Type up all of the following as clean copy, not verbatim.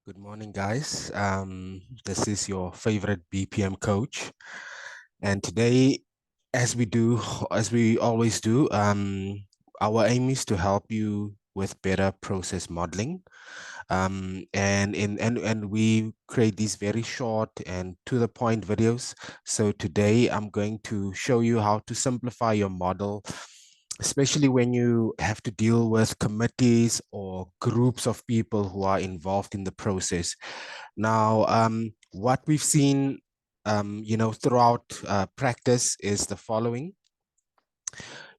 Good morning, guys. This is your favorite BPM coach, and today, as we do, as we always do, our aim is to help you with better process modeling. And we create these very short and to the point videos. So today, I'm going to show you how to simplify your model, especially when you have to deal with committees or groups of people who are involved in the process. Now, what we've seen, throughout practice is the following.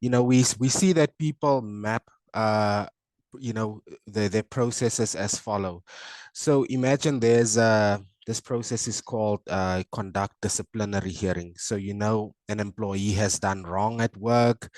We see that people map, their processes as follow. So imagine this process is called conduct disciplinary hearing. So, an employee has done wrong at work,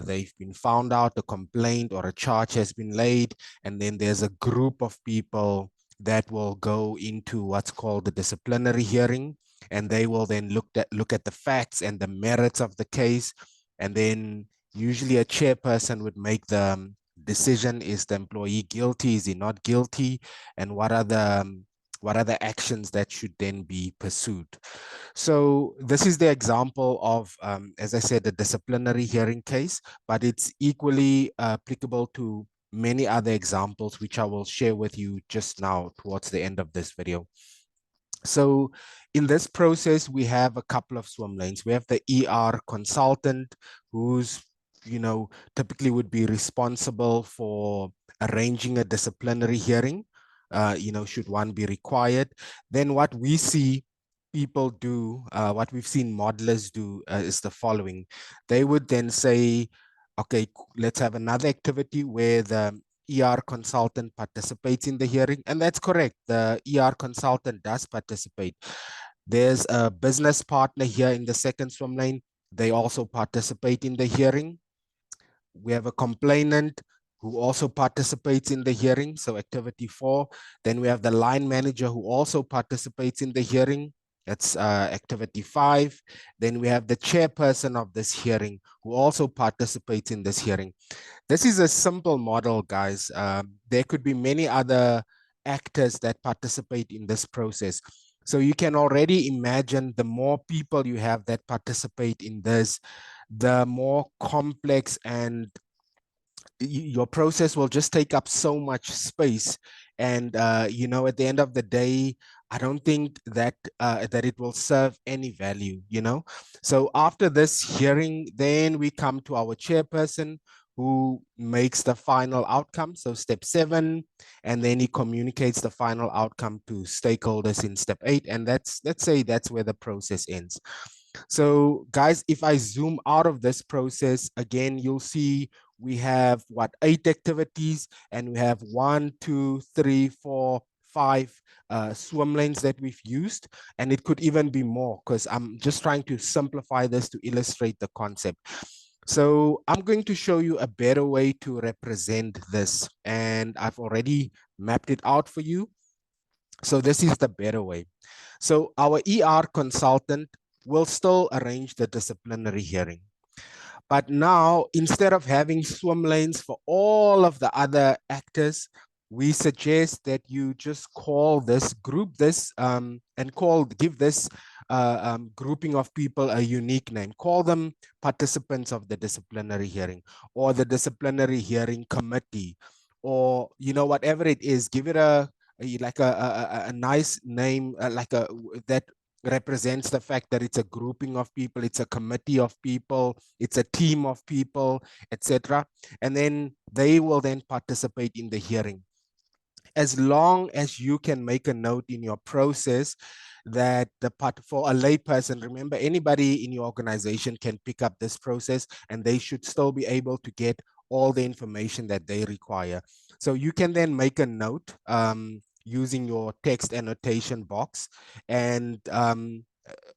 they've been found out, a complaint or a charge has been laid, and then there's a group of people that will go into what's called the disciplinary hearing, and they will then look at the facts and the merits of the case, and then usually a chairperson would make the decision: is the employee guilty, is he not guilty, and what are the actions that should then be pursued. So this is the example of, as I said, the disciplinary hearing case, but it's equally applicable to many other examples, which I will share with you just now towards the end of this video. So in this process, we have a couple of swim lanes. We have the ER consultant, who's, typically would be responsible for arranging a disciplinary hearing, should one be required. Then what we see people do, what we've seen modelers do, is the following. They would then say, okay, let's have another activity where the ER consultant participates in the hearing. And that's correct. The ER consultant does participate. There's a business partner here in the second swim lane. They also participate in the hearing. We have a complainant who also participates in the hearing, so activity 4. Then we have the line manager who also participates in the hearing. That's activity 5. Then we have the chairperson of this hearing who also participates in this hearing. This is a simple model, guys. There could be many other actors that participate in this process. So you can already imagine the more people you have that participate in this, the more complex and your process will just take up so much space. And, at the end of the day, I don't think that that it will serve any value, So after this hearing, then we come to our chairperson who makes the final outcome. So step 7, and then he communicates the final outcome to stakeholders in step 8. And let's say that's where the process ends. So guys, if I zoom out of this process, again, you'll see we have 8 activities, and we have 1, 2, 3, 4, 5 swim lanes that we've used, and it could even be more because I'm just trying to simplify this to illustrate the concept. So I'm going to show you a better way to represent this, and I've already mapped it out for you. So this is the better way. So our ER consultant will still arrange the disciplinary hearing. But now, instead of having swim lanes for all of the other actors, we suggest that you just call this group and give this grouping of people a unique name. Call them participants of the disciplinary hearing, or the disciplinary hearing committee, or whatever it is. Give it a nice name, that represents the fact that it's a grouping of people, it's a committee of people, it's a team of people, etc. And then they will then participate in the hearing. As long as you can make a note in your process that for a layperson, remember, anybody in your organization can pick up this process, and they should still be able to get all the information that they require. So you can then make a note using your text annotation box, and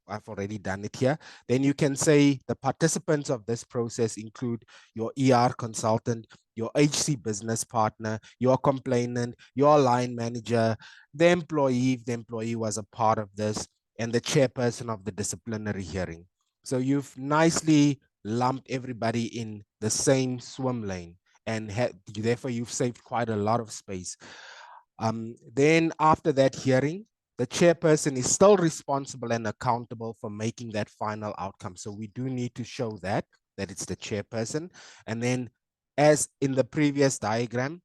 I've already done it here. Then you can say the participants of this process include your ER consultant, your HC business partner, your complainant, your line manager, the employee, if the employee was a part of this, and the chairperson of the disciplinary hearing. So you've nicely lumped everybody in the same swim lane, and therefore you've saved quite a lot of space. Then after that hearing, the chairperson is still responsible and accountable for making that final outcome. So we do need to show that it's the chairperson. And then as in the previous diagram,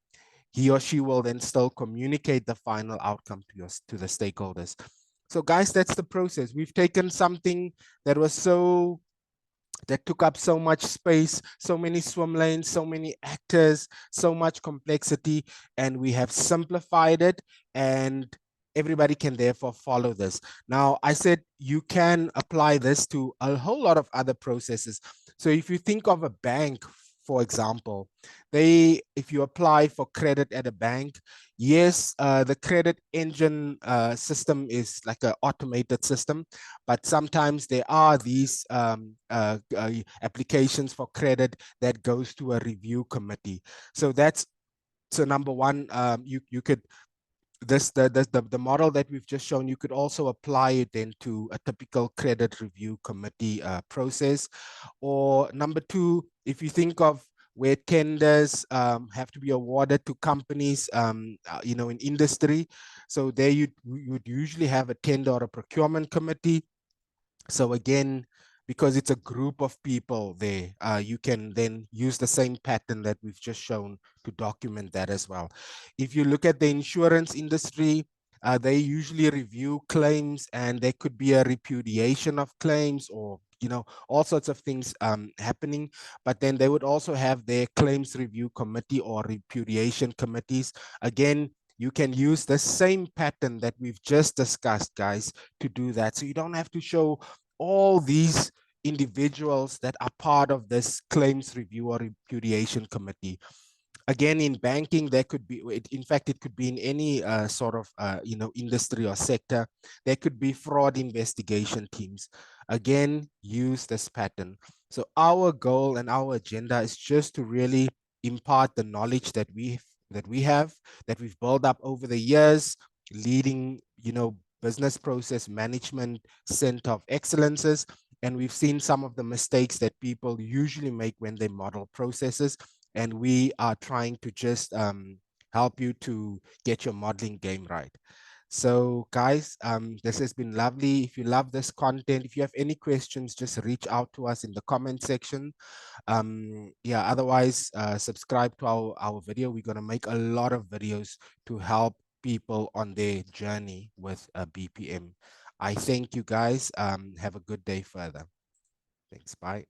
he or she will then still communicate the final outcome to the stakeholders. So guys, that's the process. We've taken something that was that took up so much space, so many swim lanes, so many actors, so much complexity, and we have simplified it, and everybody can therefore follow this. Now, I said you can apply this to a whole lot of other processes. So if you think of a bank, for example, if you apply for credit at a bank, yes, the credit engine system is like an automated system, but sometimes there are these applications for credit that goes to a review committee. So number one, you could the model that we've just shown, you could also apply it then to a typical credit review committee process. Or number two, if you think of where tenders have to be awarded to companies, in industry. So there you would usually have a tender or a procurement committee. So again, because it's a group of people there, you can then use the same pattern that we've just shown to document that as well. If you look at the insurance industry, they usually review claims, and there could be a repudiation of claims, or all sorts of things happening. But then they would also have their claims review committee or repudiation committees. Again, you can use the same pattern that we've just discussed, guys, to do that. So you don't have to show all these individuals that are part of this claims review or repudiation committee. Again, in banking, there could be, in fact, it could be in any sort of, industry or sector. There could be fraud investigation teams. Again, use this pattern. So our goal and our agenda is just to really impart the knowledge that we've built up over the years, leading, business process management center of excellences. And we've seen some of the mistakes that people usually make when they model processes. And we are trying to just help you to get your modeling game right. So guys, this has been lovely. If you love this content, if you have any questions, just reach out to us in the comment section. Yeah, otherwise, subscribe to our video. We're going to make a lot of videos to help people on their journey with a BPM. I thank you guys. Have a good day further. Thanks. Bye.